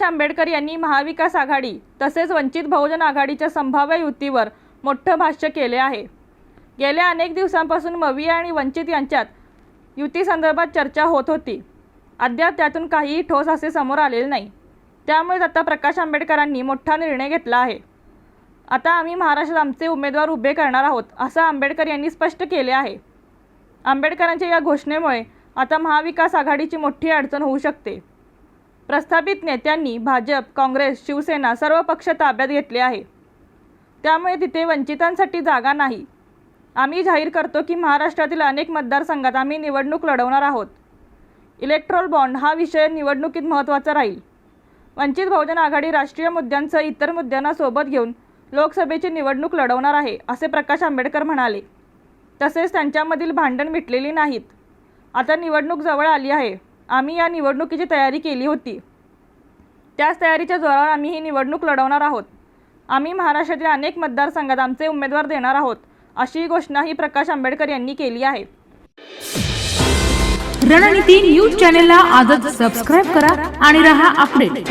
प्रकाश आंबेडकर यांनी महाविकास आघाडी तसेच वंचित बहुजन आघाडीच्या संभाव्य युतीवर मोठं भाष्य केले आहे। गेल्या अनेक दिवसांपासून मविया आणि वंचित यांच्यात युती संदर्भात चर्चा होत होती। अद्याप त्यातून काहीही ठोस असे समोर आलेले नाही। त्यामुळे आता प्रकाश आंबेडकरांनी मोठा निर्णय घेतला आहे। आता आम्ही महाराष्ट्रात आमचे उमेदवार उभे करणार आहोत असं आंबेडकर यांनी स्पष्ट केले आहे। आंबेडकरांच्या या घोषणेमुळे आता महाविकास आघाडीची मोठी अडचण होऊ शकते। प्रस्थापित नेत्यांनी भाजप, काँग्रेस, शिवसेना सर्व पक्ष ताब्यात घेतले आहे। त्यामुळे तिथे वंचितांसाठी जागा नाही। आम्ही जाहीर करतो की महाराष्ट्रातील अनेक मतदारसंघात आम्ही निवडणूक लढवणार आहोत। इलेक्ट्रोल बॉन्ड हा विषय निवडणुकीत महत्त्वाचा राहील। वंचित बहुजन आघाडी राष्ट्रीय मुद्द्यांसह इतर मुद्द्यांना सोबत घेऊन लोकसभेची निवडणूक लढवणार आहे असे प्रकाश आंबेडकर म्हणाले। तसेच त्यांच्यामधील भांडण मिटलेली नाहीत। आता निवडणूक जवळ आली आहे। आम्ही या निवडणुकीची तयारी केली होती। त्याच तयारीच्या जोरावर आम्ही ही निवडणूक लढवणार आहोत। आम्ही महाराष्ट्रातील अनेक मतदारसंघात आमचे उमेदवार देणार आहोत अशी घोषणाही प्रकाश आंबेडकर यांनी केली आहे। रणनीती न्यूज चॅनलला आजच सबस्क्राइब करा आणि रहा अपडेट।